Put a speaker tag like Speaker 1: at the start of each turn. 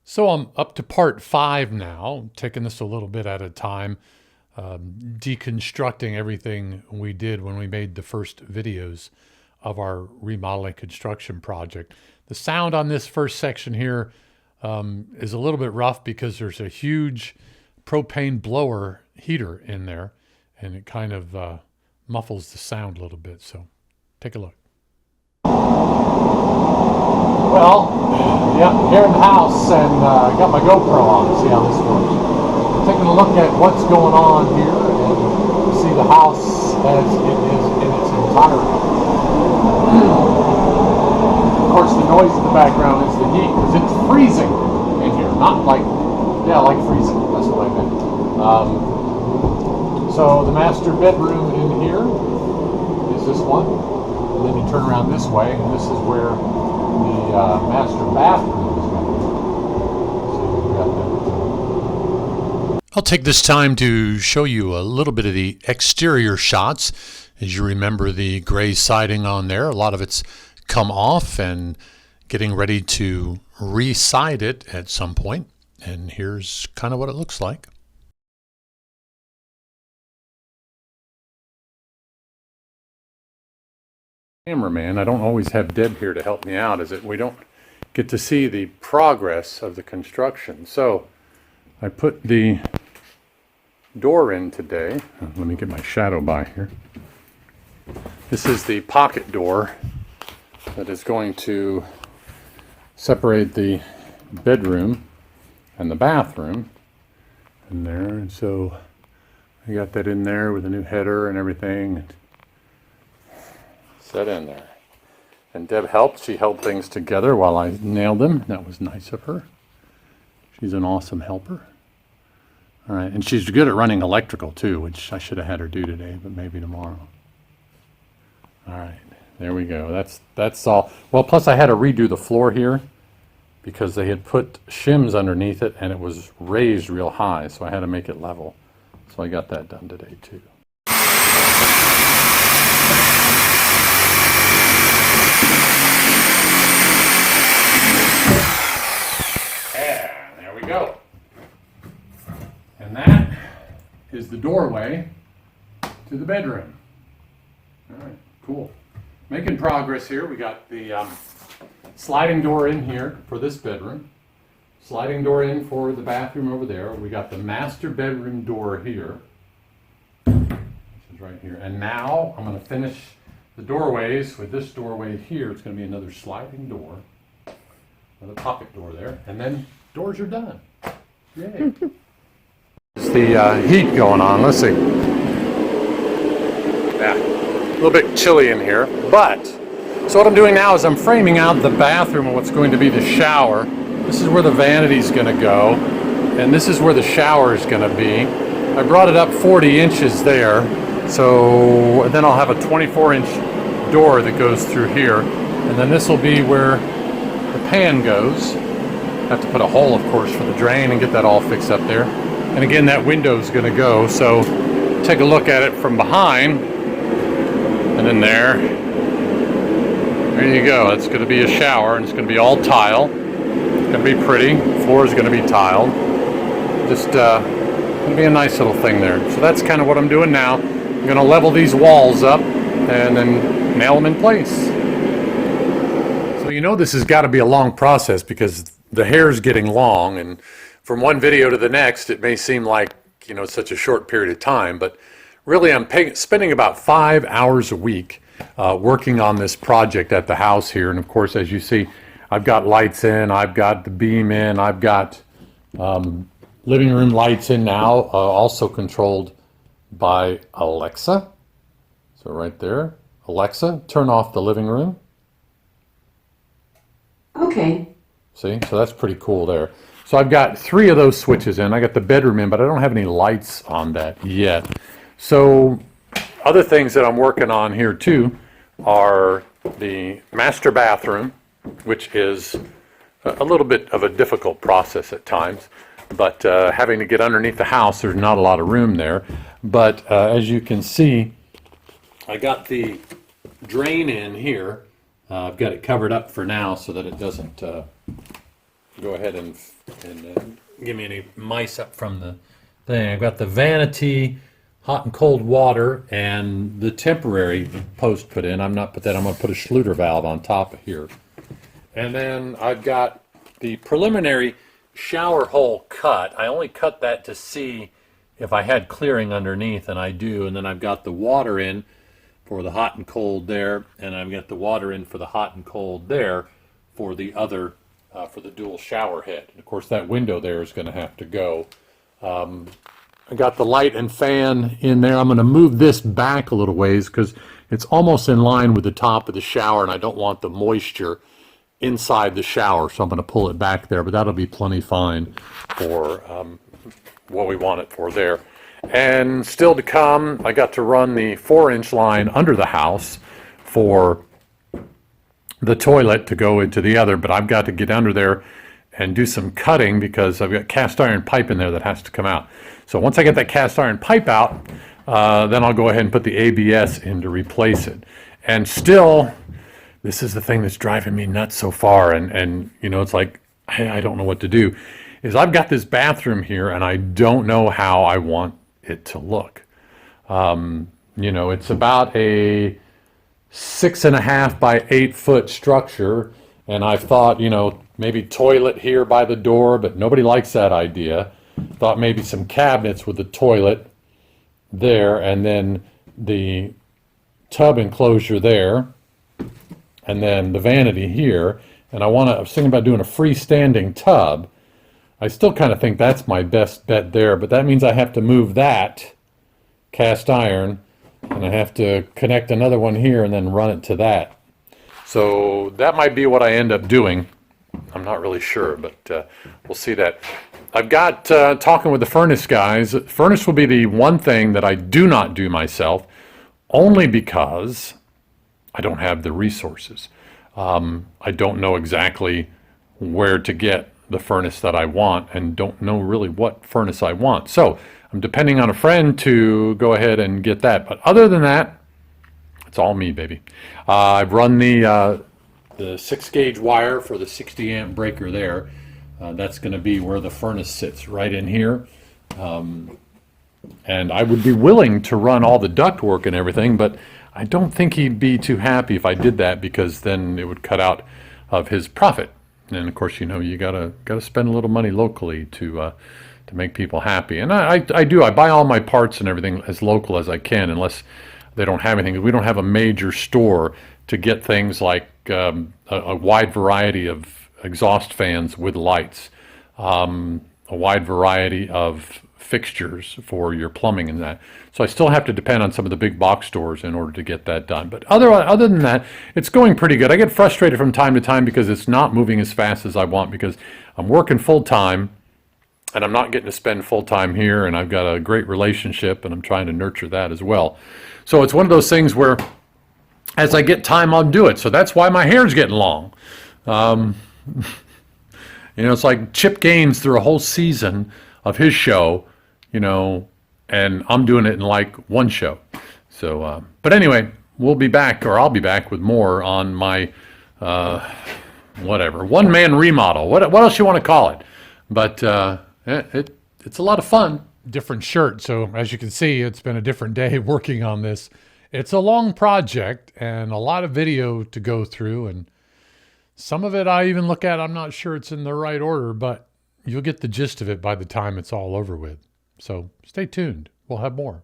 Speaker 1: So I'm up to part 5 now, taking this a little bit at a time, deconstructing everything we did when we made the first videos of our remodeling construction project. The sound on this first section here is a little bit rough because there's a huge propane blower heater in there, and it kind of muffles the sound a little bit. So take a look. Well, yeah, here in the house, and I got my GoPro on to see how this works. Taking a look at what's going on here, and see the house as it is in its entirety. Of course, the noise in the background is the heat, because it's freezing in here. Not like, yeah, like freezing. That's what I meant. So the master bedroom in here is this one. And then you turn around this way, and this is where the master bathroom is going to be. So you've got that. I'll take this time to show you a little bit of the exterior shots. As you remember, the gray siding on there, a lot of it's come off and getting ready to re-side it at some point. And here's kind of what it looks like. Cameraman, I don't always have Deb here to help me out, is that we don't get to see the progress of the construction. So I put the door in today. Let me get my shadow by here. This is the pocket door that is going to separate the bedroom and the bathroom in there. And so I got that in there with a new header and everything. Set in there. And Deb helped. She held things together while I nailed them. That was nice of her. She's an awesome helper. All right, and she's good at running electrical too, which I should have had her do today, but maybe tomorrow. All right, there we go. That's all. Well, plus I had to redo the floor here because they had put shims underneath it and it was raised real high, so I had to make it level. So I got that done today too. Go. And that is the doorway to the bedroom. All right, cool. Making progress here. We got the sliding door in here for this bedroom. Sliding door in for the bathroom over there. We got the master bedroom door here. This is right here. And now I'm going to finish the doorways with this doorway here. It's going to be another sliding door. Another pocket door there. And then doors are done. Yay. It's the heat going on. Let's see. Yeah, a little bit chilly in here. But, so what I'm doing now is I'm framing out the bathroom and what's going to be the shower. This is where the vanity's going to go. And this is where the shower is going to be. I brought it up 40 inches there. So then I'll have a 24-inch door that goes through here. And then this will be where the pan goes. Have to put a hole, of course, for the drain and get that all fixed up there. And again, that window is going to go. So take a look at it from behind. And then there you go. It's going to be a shower, and it's going to be all tile. It's going to be pretty. The floor is going to be tiled. Just going to be a nice little thing there. So that's kind of what I'm doing now. I'm going to level these walls up and then nail them in place. So you know this has got to be a long process because the hair is getting long, and from one video to the next, it may seem like, you know, such a short period of time, but really I'm spending about 5 hours a week working on this project at the house here. And of course, as you see, I've got lights in, I've got the beam in, I've got living room lights in now, also controlled by Alexa. So right there, Alexa, turn off the living room.
Speaker 2: Okay.
Speaker 1: See, so that's pretty cool there. So I've got 3 of those switches in. I got the bedroom in, but I don't have any lights on that yet. So other things that I'm working on here too are the master bathroom, which is a little bit of a difficult process at times. But having to get underneath the house, there's not a lot of room there. But as you can see, I got the drain in here. I've got it covered up for now so that it doesn't go ahead and give me any mice up from the thing. I've got the vanity, hot and cold water, and the temporary post put in. I'm not put that. I'm going to put a Schluter valve on top of here. And then I've got the preliminary shower hole cut. I only cut that to see if I had clearing underneath, and I do. And then I've got the water in for the hot and cold there, and I've got the water in for the hot and cold there for the other, for the dual shower head. And of course, that window there is going to have to go. I got the light and fan in there. I'm going to move this back a little ways because it's almost in line with the top of the shower, and I don't want the moisture inside the shower, so I'm going to pull it back there, but that'll be plenty fine for what we want it for there. And still to come, I got to run the 4-inch line under the house for the toilet to go into the other, but I've got to get under there and do some cutting because I've got cast iron pipe in there that has to come out. So once I get that cast iron pipe out, then I'll go ahead and put the ABS in to replace it. And still, this is the thing that's driving me nuts so far, and you know, it's like, I don't know what to do, is I've got this bathroom here and I don't know how I want it to look. You know, it's about a 6.5 by 8 foot structure, and I've thought, you know, maybe toilet here by the door, but nobody likes that idea. Thought maybe some cabinets with the toilet there, and then the tub enclosure there, and then the vanity here. And I was thinking about doing a freestanding tub. I still kind of think that's my best bet there, but that means I have to move that cast iron, and I have to connect another one here and then run it to that. So that might be what I end up doing. I'm not really sure, but we'll see that. I've got, talking with the furnace guys, furnace will be the one thing that I do not do myself, only because I don't have the resources. I don't know exactly where to get the furnace that I want, and don't know really what furnace I want. So I'm depending on a friend to go ahead and get that. But other than that, it's all me, baby. I've run the 6-gauge wire for the 60 amp breaker there. That's going to be where the furnace sits, right in here. And I would be willing to run all the ductwork and everything, but I don't think he'd be too happy if I did that, because then it would cut out of his profit. And of course, you know, you gotta spend a little money locally to make people happy. And I do. I buy all my parts and everything as local as I can, unless they don't have anything. We don't have a major store to get things like a wide variety of exhaust fans with lights, a wide variety of fixtures for your plumbing and that. So I still have to depend on some of the big box stores in order to get that done. But other than that, it's going pretty good. I get frustrated from time to time because it's not moving as fast as I want, because I'm working full time and I'm not getting to spend full time here, and I've got a great relationship and I'm trying to nurture that as well. So it's one of those things where as I get time, I'll do it. So that's why my hair's getting long. You know, it's like Chip Gaines through a whole season of his show, you know, and I'm doing it in like one show. So, but anyway, we'll be back, or I'll be back with more on my, whatever, one-man remodel. What else you want to call it? But it's a lot of fun. Different shirt. So as you can see, it's been a different day working on this. It's a long project and a lot of video to go through, and some of it I even look at, I'm not sure it's in the right order, but you'll get the gist of it by the time it's all over with. So stay tuned. We'll have more.